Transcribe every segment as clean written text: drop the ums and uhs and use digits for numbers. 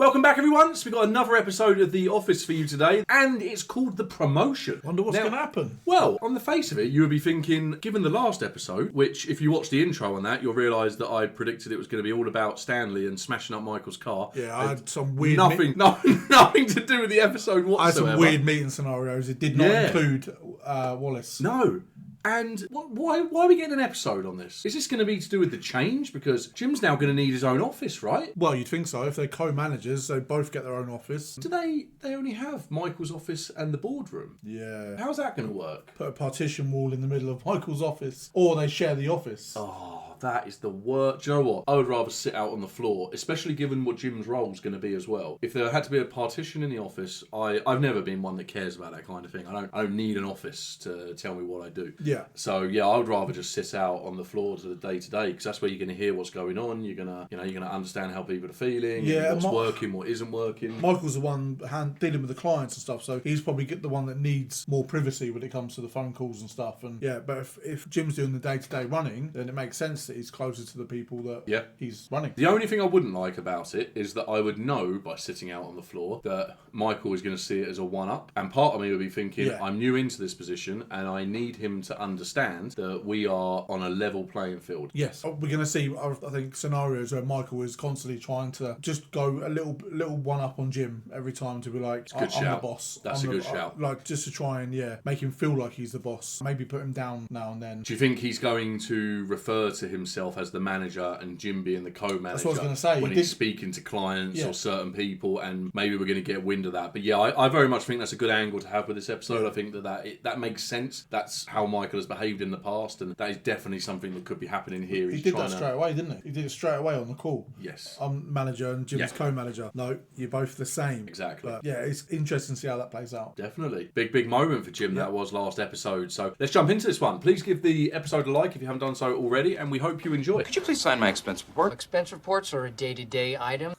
Welcome back, everyone. So we've got another episode of The Office for you today, and it's called The Promotion. Wonder what's going to happen. Well, on the face of it, you would be thinking, given the last episode, which if you watch the intro on that, you'll realise that I predicted it was going to be all about Stanley and smashing up Michael's car. Yeah, I had some weird... Nothing to do with the episode whatsoever. I had some weird meeting scenarios. It did not include Wallace. No. And why are we getting an episode on this? Is this going to be to do with the change? Because Jim's now going to need his own office, right? Well, you'd think so. If they're co-managers, they both get their own office. Do they only have Michael's office and the boardroom? Yeah. How's that going to work? Put a partition wall in the middle of Michael's office. Or they share the office. Oh, that is the worst. Do you know what? I would rather sit out on the floor, especially given what Jim's role is going to be as well. If there had to be a partition in the office, I've never been one that cares about that kind of thing. I don't need an office to tell me what I do. Yeah. So yeah, I would rather just sit out on the floor to the day to day, because that's where you're going to hear what's going on. You're gonna understand how people are feeling. Yeah, what's working, what isn't working. Michael's the one dealing with the clients and stuff, so he's probably the one that needs more privacy when it comes to the phone calls and stuff. And yeah, but if Jim's doing the day-to-day running, then it makes sense that he's closer to the people that he's running. The only thing I wouldn't like about it is that I would know by sitting out on the floor that Michael is going to see it as a one-up, and part of me would be thinking, I'm new into this position and I need him to understand that we are on a level playing field. Yes, we're going to see, I think, scenarios where Michael is constantly trying to just go a little one-up on Jim every time to be like, I'm the boss. That's a good shout. Like, just to try and, make him feel like he's the boss. Maybe put him down now and then. Do you think he's going to refer to himself as the manager and Jim being the co-manager? That's what I was going to say. When he's speaking to clients or certain people, and maybe we're going to get wind of that. But yeah, I very much think that's a good angle to have with this episode. I think that makes sense. That's how Michael has behaved in the past, and that is definitely something that could be happening here. He did that straight away, didn't he? He did it straight away on the call. Yes. I'm manager and Jim's co-manager. No, you're both the same. Exactly. But yeah, it's interesting to see how that plays out. Definitely. Big moment for Jim that was last episode. So let's jump into this one. Please give the episode a like if you haven't done so already, and we hope you enjoy. Could you please sign my expense report? Expense reports are a day-to-day item.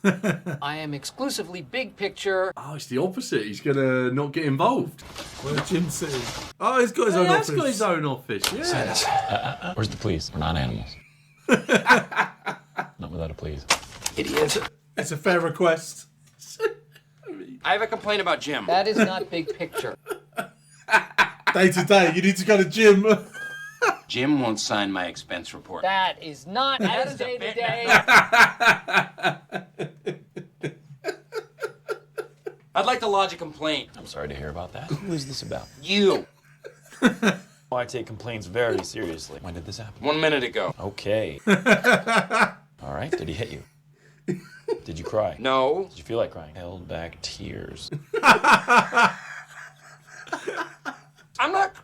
I am exclusively big picture. Oh, it's the opposite. He's going to not get involved. Where Jim's sitting. Oh, he's got his own office. He's got his own office, yeah. Sign this. Where's the please? We're not animals. Not without a please. Idiot. It's a fair request. I have a complaint about Jim. That is not big picture. Day to day, you need to go to Jim. Jim won't sign my expense report. That is not as day-to-day. I'd like to lodge a complaint. I'm sorry to hear about that. Who is this about? You. I take complaints very seriously. When did this happen? 1 minute ago. Okay. All right. Did he hit you? Did you cry? No. Did you feel like crying? Held back tears. I'm not...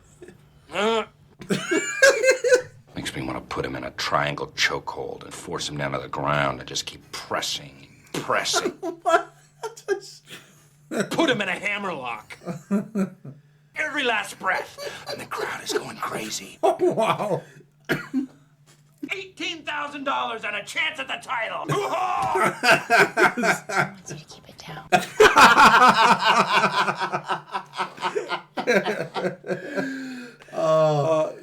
Makes me want to put him in a triangle chokehold and force him down to the ground and just keep pressing. Put him in a hammerlock. Every last breath. And the crowd is going crazy. Oh, wow. $18,000 and a chance at the title. So keep it down.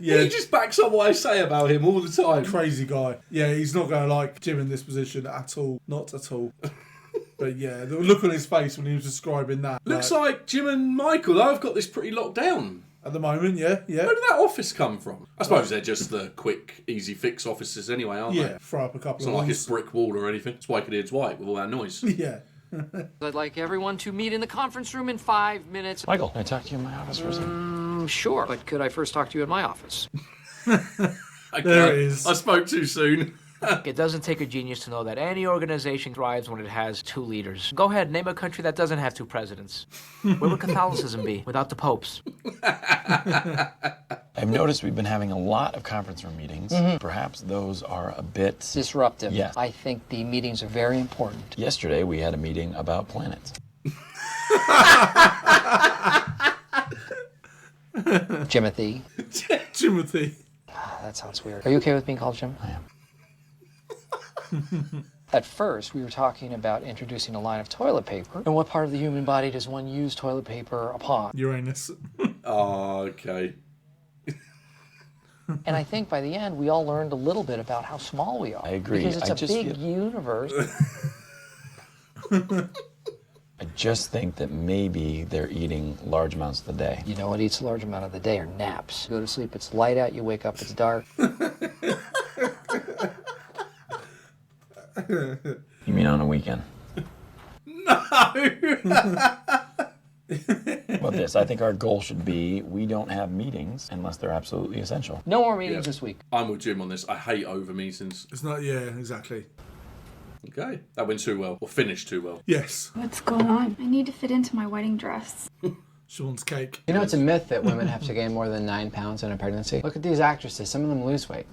Yeah, he just backs up what I say about him all the time. Crazy guy. Yeah, he's not going to like Jim in this position at all. Not at all. But yeah, the look on his face when he was describing that. Looks like Jim and Michael, though, have got this pretty locked down. At the moment, yeah. Where did that office come from? I suppose they're just the quick, easy fix offices anyway, aren't they? Yeah, throw up a couple it's of not like ones. it's brick wall or anything. That's why I could hear Dwight with all that noise. Yeah. I'd like everyone to meet in the conference room in 5 minutes. Michael, can I talk to you in my office for a second? Sure, but could I first talk to you in my office? Okay, There it is. I spoke too soon. It doesn't take a genius to know that any organization thrives when it has 2 leaders. Go ahead, name a country that doesn't have 2 presidents. Where would Catholicism be without the popes? I've noticed we've been having a lot of conference room meetings. Perhaps those are a bit... Disruptive. Yes. I think the meetings are very important. Yesterday, we had a meeting about planets. Jimothy. Timothy. That sounds weird. Are you okay with being called Jim? I am. At first, we were talking about introducing a line of toilet paper. And what part of the human body does one use toilet paper upon? Uranus. Oh, okay. And I think by the end, we all learned a little bit about how small we are. I agree. Because it's I a just big feel- universe. just think that maybe they're eating large amounts of the day. You know what eats a large amount of the day are naps. You go to sleep, it's light out, you wake up, it's dark. You mean on a weekend? No! About this, I think our goal should be we don't have meetings unless they're absolutely essential. No more meetings this week. I'm with Jim on this. I hate over meetings. It's not, yeah, exactly. Okay. That went too well. Or finished too well. Yes. What's going on? I need to fit into my wedding dress. She wants cake. You know, it's a myth that women have to gain more than 9 pounds in a pregnancy. Look at these actresses. Some of them lose weight.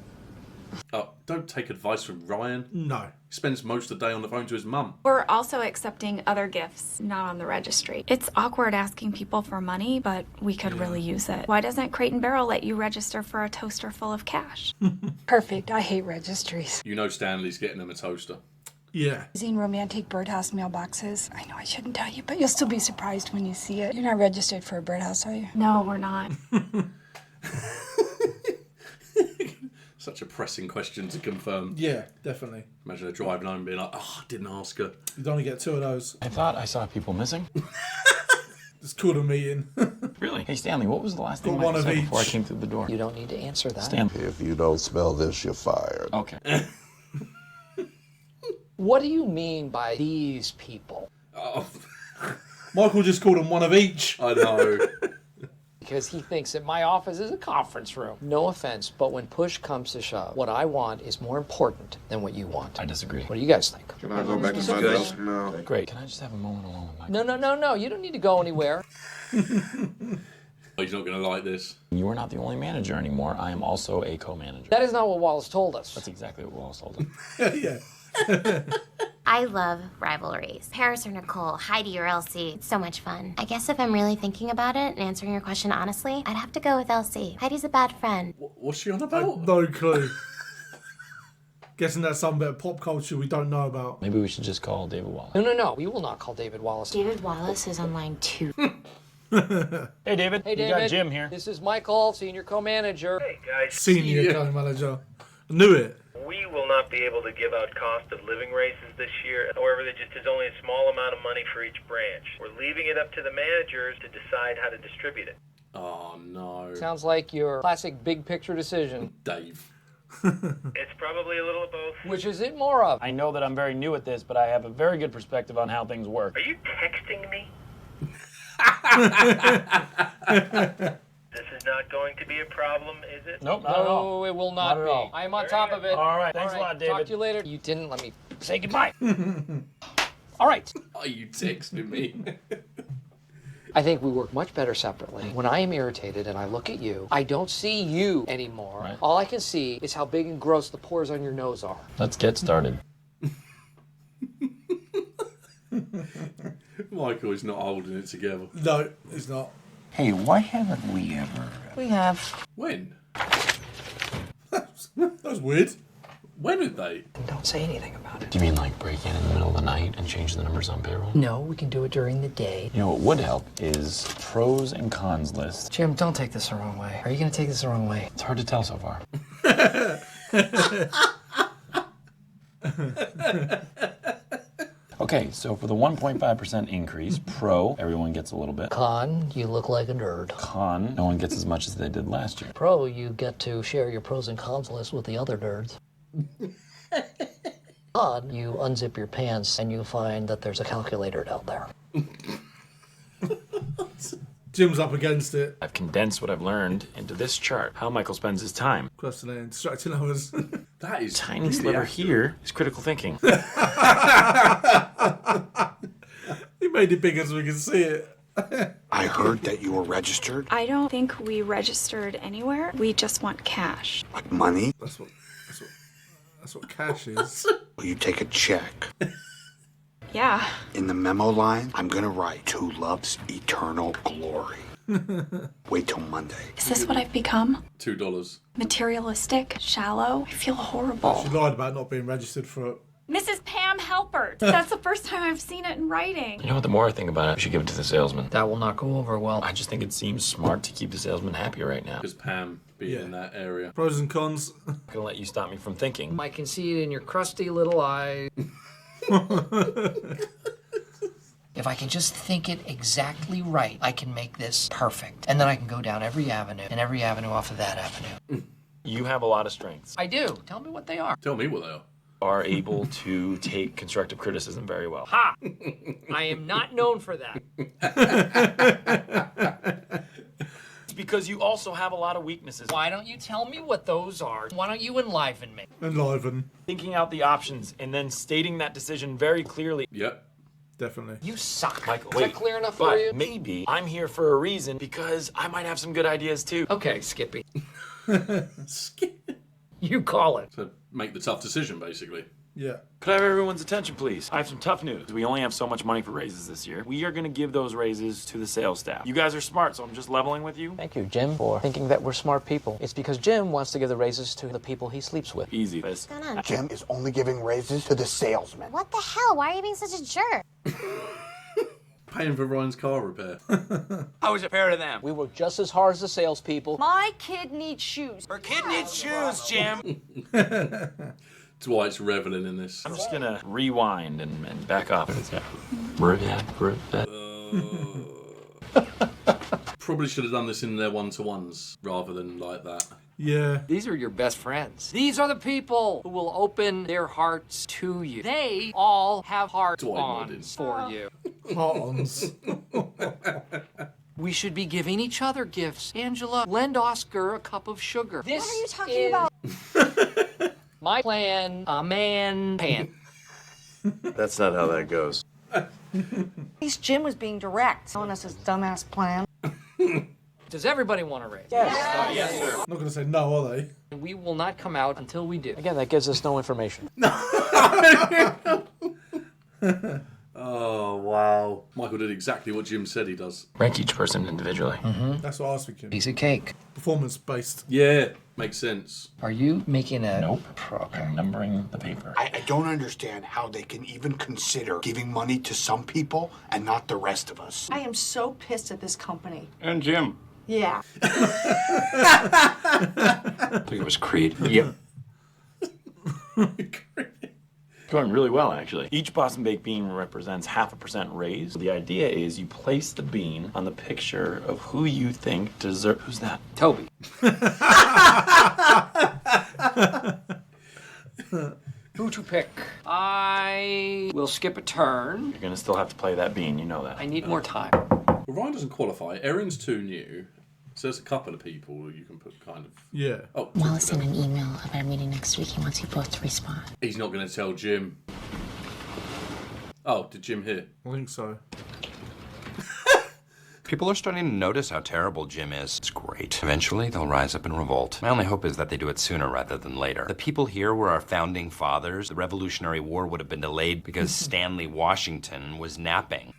Oh, don't take advice from Ryan. No. He spends most of the day on the phone to his mum. We're also accepting other gifts, not on the registry. It's awkward asking people for money, but we could really use it. Why doesn't Crate and Barrel let you register for a toaster full of cash? Perfect. I hate registries. You know Stanley's getting him a toaster. Yeah. Using romantic birdhouse mailboxes. I know I shouldn't tell you, but you'll still be surprised when you see it. You're not registered for a birdhouse, are you? No, we're not. Such a pressing question to confirm. Yeah, definitely. Imagine her driving home and being like, oh, I didn't ask her. You'd only get 2 of those. I thought I saw people missing. Just called a meeting. Really? Hey, Stanley, what was the last thing Got one Michael of said before I each. came through the door? You don't need to answer that. Stanley. If you don't smell this, you're fired. Okay. What do you mean by these people? Oh, Michael just called them one of each. I know. Because he thinks that my office is a conference room. No offense, but when push comes to shove, what I want is more important than what you want. I disagree. What do you guys think? Can I go back to my desk now? Great. Can I just have a moment alone with Michael? No. You don't need to go anywhere. Oh, he's not going to like this. You are not the only manager anymore. I am also a co-manager. That is not what Wallace told us. That's exactly what Wallace told him. Yeah. I love rivalries. Paris or Nicole, Heidi or Elsie. It's so much fun. I guess if I'm really thinking about it and answering your question honestly, I'd have to go with Elsie. Heidi's a bad friend. What's she on about? No clue. Guessing that's some bit of pop culture we don't know about. Maybe we should just call David Wallace. No. We will not call David Wallace. David Wallace is on line 2. Hey, David. Hey, David. You got Jim here. This is Michael, senior co-manager. Hey, guys. Senior co-manager. Knew it. We will not be able to give out cost of living raises this year. However, there just is only a small amount of money for each branch. We're leaving it up to the managers to decide how to distribute it. Oh, no. Sounds like your classic big picture decision. Dave. It's probably a little of both. Which is it more of? I know that I'm very new at this, but I have a very good perspective on how things work. Are you texting me? This is not going to be a problem, is it? Nope, not at all. No, it will not Not at be. all. I am on top of it. All right, thanks a lot, David. Talk to you later. You didn't let me say goodbye. All right. Are you texting me? I think we work much better separately. When I am irritated and I look at you, I don't see you anymore. Right. All I can see is how big and gross the pores on your nose are. Let's get started. Michael is not holding it together. No, it's not. Hey, why haven't we ever... We have. When? That was weird. When did they? Don't say anything about it. Do you mean like break in the middle of the night and change the numbers on payroll? No, we can do it during the day. You know what would help is pros and cons list. Jim, don't take this the wrong way. Are you going to take this the wrong way? It's hard to tell so far. Okay, so for the 1.5% increase, pro, everyone gets a little bit. Con, you look like a nerd. Con, no one gets as much as they did last year. Pro, you get to share your pros and cons list with the other nerds. Con, you unzip your pants and you find that there's a calculator down there. Jim's up against it. I've condensed what I've learned into this chart. How Michael spends his time. Questioning, distracting hours. That is Tiny really sliver accurate. here is critical thinking. He made it big as we can see it. I heard that you were registered. I don't think we registered anywhere. We just want cash. Like money? That's what cash is. Will you take a check? Yeah. In the memo line, I'm gonna write "Who loves eternal glory." Wait till Monday. Is this what I've become? $2. Materialistic? Shallow? I feel horrible. She lied about not being registered for it. Mrs. Pam Halpert. That's the first time I've seen it in writing. You know what, the more I think about it, we should give it to the salesman. That will not go over well. I just think it seems smart to keep the salesman happy right now. Because Pam being in that area. Pros and cons. I'm gonna let you stop me from thinking. I can see it in your crusty little eyes. If If I can just think it exactly right, I can make this perfect. And then I can go down every avenue and every avenue off of that avenue. You have a lot of strengths. I do. Tell me what they are. Tell me what they are. Are able to take constructive criticism very well. Ha! I am not known for that. It's because you also have a lot of weaknesses. Why don't you tell me what those are? Why don't you enliven me? Enliven. Thinking out the options and then stating that decision very clearly. Yep. Definitely. You suck. Michael, Is wait. that clear enough But for you? maybe I'm here for a reason because I might have some good ideas too. Okay, Skippy. You call it. So make the tough decision, basically. Yeah. Could I have everyone's attention, please? I have some tough news. We only have so much money for raises this year. We are going to give those raises to the sales staff. You guys are smart, so I'm just leveling with you. Thank you, Jim, for thinking that we're smart people. It's because Jim wants to give the raises to the people he sleeps with. Easy. What's going on? Jim is only giving raises to the salesmen. What the hell? Why are you being such a jerk? Paying for Ryan's car repair. How is it fair to them? We work just as hard as the salespeople. My kid needs shoes. Her kid needs shoes, Jim. Dwight's reveling in this. I'm just going to rewind and back up. Probably should have done this in their one-to-ones rather than like that. Yeah. These are your best friends. These are the people who will open their hearts to you. They all have heart bonds for you. Heart-ons. We should be giving each other gifts. Angela, lend Oscar a cup of sugar. This What are you talking about? my plan, a man pan. That's not how that goes. At least Jim was being direct, telling us his dumbass plan. Does everybody want to raise? Yes. Yes, sir. Not going to say no, are they? We will not come out until we do. Again, that gives us no information. Oh, wow. Michael did exactly what Jim said he does. Rank each person individually. That's what I was thinking. Piece of cake. Performance-based. Yeah, makes sense. Are you making a... Nope. Okay, numbering the paper. I don't understand how they can even consider giving money to some people and not the rest of us. I am so pissed at this company. And Jim. Yeah. I think it was Creed. Yep. Going really well, actually. Each Boston Baked bean represents 0.5% raise. The idea is you place the bean on the picture of who you think deserves... Who's that? Toby. Who to pick? I will skip a turn. You're going to still have to play that bean, you know that. I need more time. Well, Ryan doesn't qualify. Erin's too new. So there's a couple of people you can put kind of... Yeah. Oh, Wallace sent an email of our meeting next week. He wants you both to respond. he's not going to tell Jim. Oh, did Jim hear? I think so. People are starting to notice how terrible Jim is. It's great. Eventually, they'll rise up in revolt. My only hope is that they do it sooner rather than later. The people here were our founding fathers. The Revolutionary War would have been delayed because Stanley Washington was napping.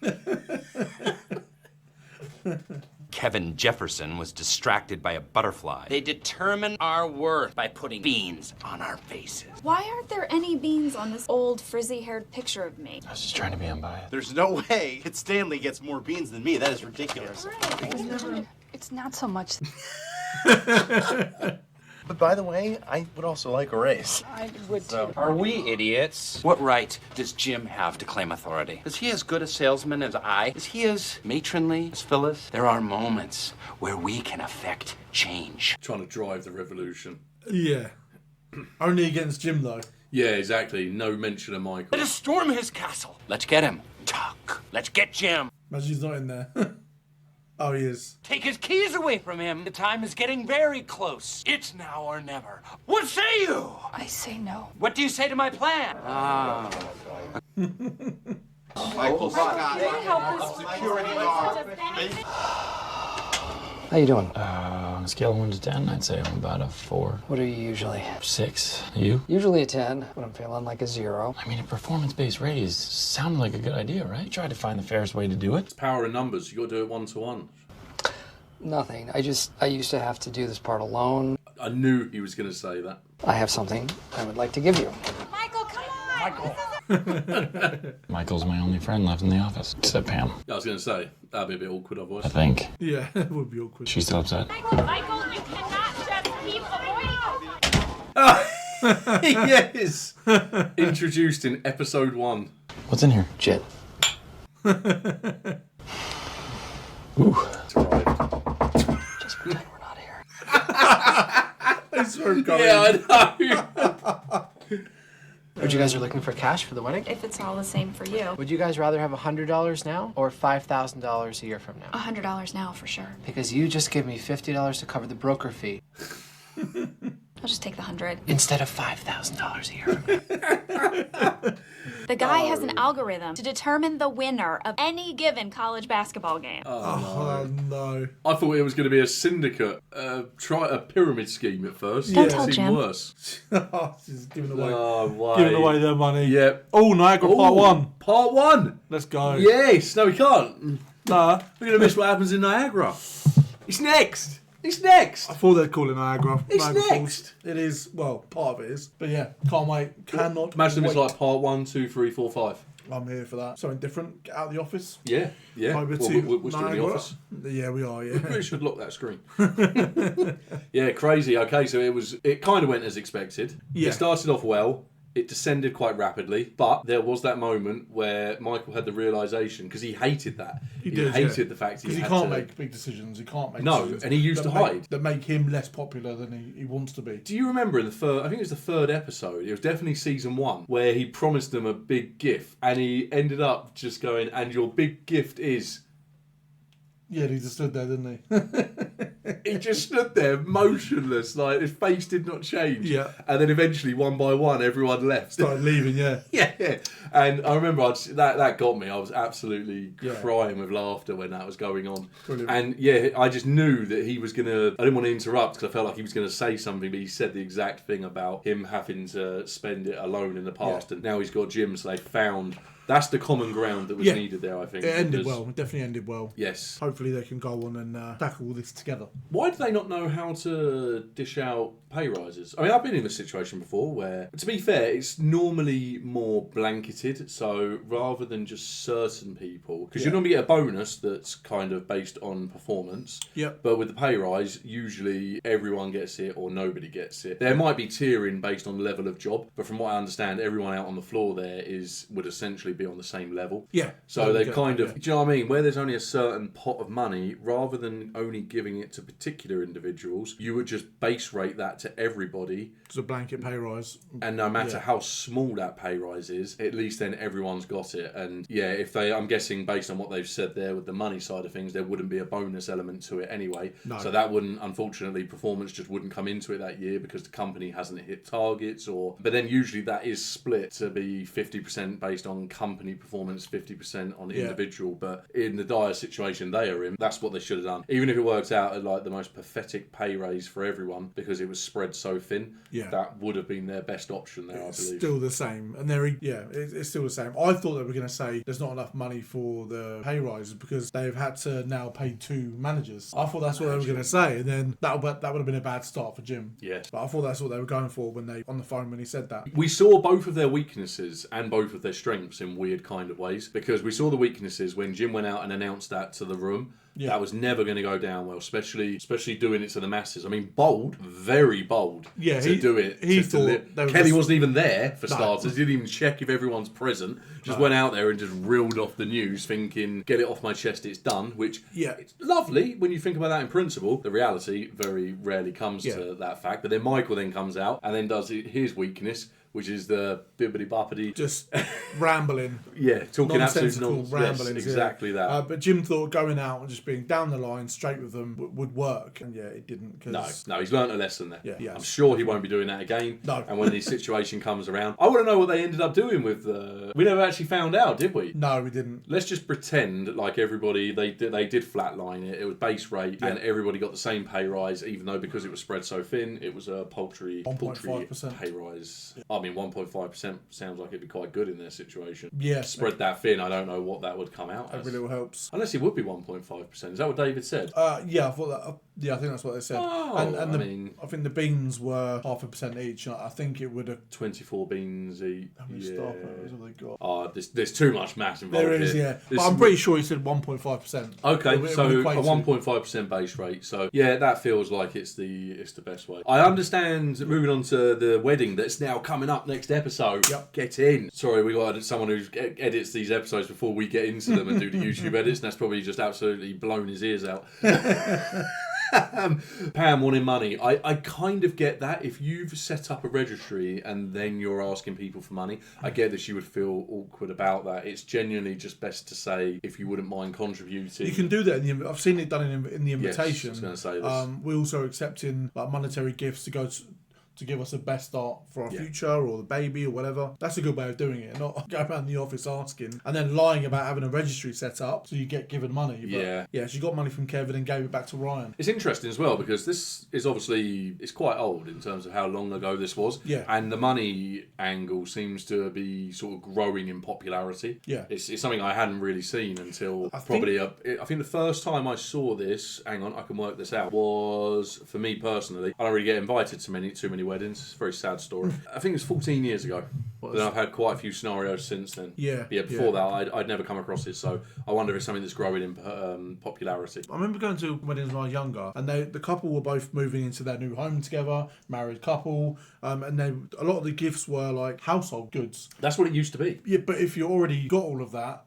Kevin Jefferson was distracted by a butterfly. They determine our worth by putting beans on our faces. Why aren't there any beans on this old frizzy-haired picture of me? I was just trying to be unbiased. There's no way that Stanley gets more beans than me. That is ridiculous. It's not so much. But by the way, I would also like a raise. I would too. Are we idiots? What right does Jim have to claim authority? Is he as good a salesman as I? Is he as matronly as Phyllis? There are moments where we can affect change. Trying to drive the revolution. Yeah. Only against Jim, though. Yeah, exactly. No mention of Michael. Let us storm his castle. Let's get him. Talk. Let's get Jim. Imagine he's not in there. Oh, he is. Take his keys away from him. The time is getting very close. It's now or never. What say you? I say no. What do you say to my plan? Michael, How you doing? On a scale of 1 to 10, I'd say I'm about a 4. What are you usually? 6. You? Usually a 10, but I'm feeling like a 0. I mean, a performance-based raise sounded like a good idea, right? You tried to find the fairest way to do it. It's power in numbers. You got to do it one-to-one. Nothing. I used to have to do this part alone. I knew he was going to say that. I have something I would like to give you. Michael, come on! Michael. Michael's my only friend left in the office, except Pam. I was going to say, that'd be a bit awkward otherwise. I think. Yeah, it would be awkward. She's still upset. Michael, you cannot just keep avoiding Yes! Introduced in episode 1. What's in here? Jet. Ooh. It's arrived. Just pretend we're not here. Thanks for coming. Yeah, I know. Heard you guys are looking for cash for the wedding? If it's all the same for you. Would you guys rather have $100 now or $5,000 a year from now? $100 now for sure. Because you just gave me $50 to cover the broker fee I'll just take the 100. instead of $5,000 a year from now. The guy has an algorithm to determine the winner of any given college basketball game. Oh, no. I thought it was going to be a syndicate, try a pyramid scheme at first. Don't tell It's Jim. even worse. She's giving away, Why? giving away their money. Yep. Oh, Niagara Part 1. Part 1. Let's go. Yes. No, we can't. Nah. We're going to miss what happens in Niagara. It's next. It's next. I thought they'd call it Niagara. It's Niagara next. Falls. It is, well, part of it is. But yeah, can't wait. Cannot Imagine wait. it's like part 1, 2, 3, 4, 5. I'm here for that. Something different. Get out of the office. Yeah. Over Well, to we're still in the Niagara. office. Yeah, we are, yeah. We should lock that screen. Yeah, crazy. Okay, so it kind of went as expected. Yeah. It started off well. It descended quite rapidly, but there was that moment where Michael had the realisation, because he hated that. He hated the fact because he had can't to make big decisions. He can't make No, decisions and he used that to make- hide. that make him less popular than he wants to be. Do you remember in the third, I think it was the third episode, it was definitely season 1, where he promised them a big gift, and he ended up just going, and your big gift is... Yeah, he just stood there, didn't he? He just stood there motionless, like his face did not change. Yeah. And then eventually, one by one, everyone left. Started leaving, yeah. Yeah. And I remember that got me. I was absolutely Yeah. crying with laughter when that was going on. Brilliant. And yeah, I just knew that he was going to... I didn't want to interrupt because I felt like he was going to say something, but he said the exact thing about him having to spend it alone in the past. And now he's got Jim, so they found... That's the common ground that was needed there, I think. It ended because- well. It definitely ended well. Yes. Hopefully they can go on and tackle this together. Why do they not know how to dish out pay rises? I mean, I've been in this situation before where, to be fair, it's normally more blanketed. So rather than just certain people, because you normally get a bonus that's kind of based on performance. Yep. But with the pay rise, usually everyone gets it or nobody gets it. There might be tiering based on level of job, but from what I understand, everyone out on the floor there would essentially be on the same level. Yeah. So they kind of, yeah. do you know what I mean? Where there's only a certain pot of money, rather than only giving it to particular individuals, you would just base rate that to everybody. It's a blanket pay rise. And no matter how small that pay rise is, at least then everyone's got it. And yeah, I'm guessing based on what they've said there with the money side of things, there wouldn't be a bonus element to it anyway. No. So that wouldn't, unfortunately, performance just wouldn't come into it that year because the company hasn't hit targets but then usually that is split to be 50% based on company performance, 50% on individual. But in the dire situation they are in, that's what they should have done. Even if it works out at like the most pathetic pay raise for everyone because it was spread so thin, that would have been their best option there, I believe. Still the same. And it's still the same. I thought they were going to say there's not enough money for the pay rises because they've had to now pay 2 managers. I thought that's what they were going to say, and then that would have been a bad start for Jim. Yeah. But I thought that's what they were going for when on the phone when he said that. We saw both of their weaknesses and both of their strengths in weird kind of ways, because we saw the weaknesses when Jim went out and announced that to the room. Yeah. That was never going to go down well, especially doing it to the masses. I mean, bold, very bold to do it. He thought Kelly wasn't even there for starters. He didn't even check if everyone's present. Just went out there and just reeled off the news thinking, get it off my chest, it's done, which it's lovely when you think about that in principle. The reality very rarely comes to that fact. But then Michael then comes out and then does his weakness, which is the bibbity-boppity. Just rambling. Yeah, talking absolute nonsensical nonsense. ramblings. Yes, exactly that. But Jim thought going out and just being down the line, straight with them, would work. And it didn't. No, he's learnt a lesson there. Yeah. I'm sure he won't be doing that again. No. And when the situation comes around, I want to know what they ended up doing with we never actually found out, did we? No, we didn't. Let's just pretend like everybody, they did flatline it. It was base rate and everybody got the same pay rise, even though because it was spread so thin, it was a paltry 1.5% pay rise. I mean, 1.5% sounds like it'd be quite good in their situation. Yeah. Spread that thin, I don't know what that would come out as. Every little helps. Unless it would be 1.5%. Is that what David said? Yeah, I thought that. Yeah, I think that's what they said. I think the beans were 0.5% each. I think it would have 24 beans each. How many star players have they got? There's too much math involved. There is, here. But I'm pretty sure he said 1.5%. Okay, so a 1.5% base rate. So yeah, that feels like it's the best way. I understand. Moving on to the wedding that's now coming up next episode. Yep. Get in. Sorry, we got someone who edits these episodes before we get into them and do the YouTube edits, and that's probably just absolutely blown his ears out. Pam wanting money. I kind of get that. If you've set up a registry and then you're asking people for money, I get that she would feel awkward about that. It's genuinely just best to say, if you wouldn't mind contributing. You can do that I've seen it done in the invitation. Yes, I was going to say this. We also accepting like monetary gifts to go to give us a best start for our future or the baby or whatever. That's a good way of doing it. Not go around the office asking and then lying about having a registry set up so you get given money. But yeah, she got money from Kevin and gave it back to Ryan. It's interesting as well because this is obviously, it's quite old in terms of how long ago this was. Yeah. And the money angle seems to be sort of growing in popularity. Yeah. It's something I hadn't really seen until I think the first time I saw this, hang on, I can work this out, was for me personally. I don't really get invited to too many weddings. It's a very sad story. I think it was 14 years ago. Then I've had quite a few scenarios since then. Before that, I'd never come across it, so I wonder if it's something that's growing in popularity. I remember going to weddings when I was younger, and the couple were both moving into their new home together, married couple, and a lot of the gifts were like household goods. That's what it used to be. Yeah, but if you already got all of that,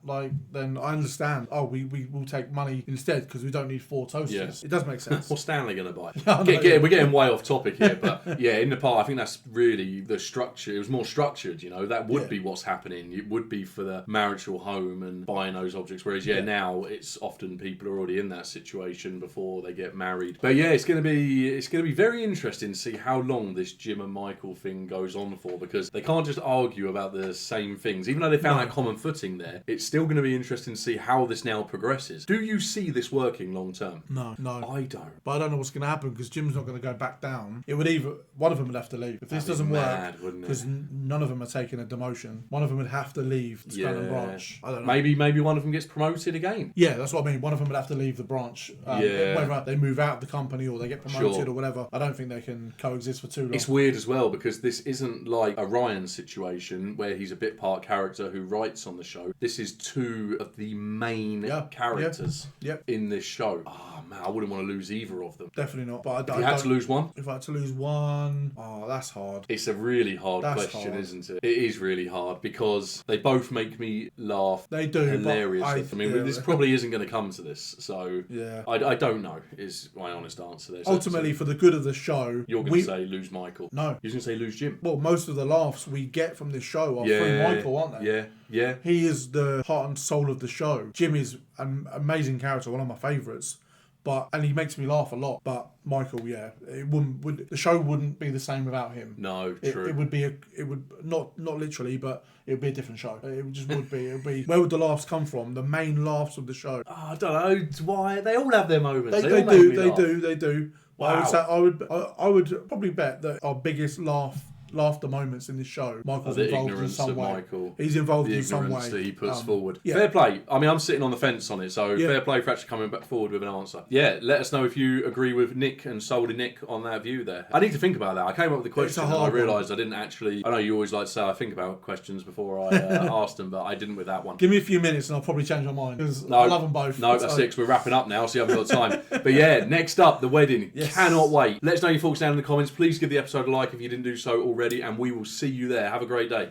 then I understand. Oh, we will take money instead because we don't need 4 toasters. Yes. It does make sense. What's Stanley going to buy? We're getting way off topic here, but yeah, in the past, I think that's really the structure. It was more structured, that would be what's happening. It would be for the marital home and buying those objects, whereas now it's often people are already in that situation before they get married. But yeah, it's going to be very interesting to see how long this Jim and Michael thing goes on for, because they can't just argue about the same things. Even though they found that common footing there, it's still going to be interesting to see how this now progresses. Do you see this working long term? No. I don't. But I don't know what's going to happen because Jim's not going to go back down. It would one of them would have to leave. If this doesn't work, because none of them are taking a demotion, one of them would have to leave the Scranton branch. I don't know. Maybe one of them gets promoted again. Yeah, that's what I mean. One of them would have to leave the branch. Whether they move out of the company or they get promoted or whatever, I don't think they can coexist for too long. It's weird as well because this isn't like a Ryan situation where he's a bit part character who writes on the show. This is 2 of the main characters in this show. Oh man, I wouldn't want to lose either of them. Definitely not. But if you had to lose one? If I had to lose one, that's hard. It's a really hard question, isn't it? It is really hard because they both make me laugh. They do. Hilariously. This probably isn't going to come to this, so I don't know is my honest answer there. Ultimately, for the good of the show, you're going to say lose Michael. No. You're going to say lose Jim. Well, most of the laughs we get from this show are through Michael, aren't they? Yeah. He is the heart and soul of the show. Jim is an amazing character, one of my favourites. And he makes me laugh a lot. But Michael, the show wouldn't be the same without him. No, true. It would not literally, but it would be a different show. It just would be. It would be. Where would the laughs come from? The main laughs of the show. Oh, I don't know why they all have their moments. They do. Wow. I would probably bet that our biggest laughter moments in this show, Michael's involved in some way. Michael, he's involved in some way. The ignorance that he puts forward. Fair play. I mean, I'm sitting on the fence on it, so fair play for actually coming back forward with an answer. Yeah, let us know if you agree with Nick and Soldy Nick on that view there. I need to think about that. I came up with the question and I realised I didn't actually... I know you always like to say I think about questions before I asked them, but I didn't with that one. Give me a few minutes and I'll probably change my mind, because I love them both. No, that's it, 'cause we're wrapping up now, so you haven't got time. But yeah, next up, the wedding. Yes. Cannot wait. Let us know your thoughts down in the comments. Please give the episode a like if you didn't do so already, and we will see you there. Have a great day.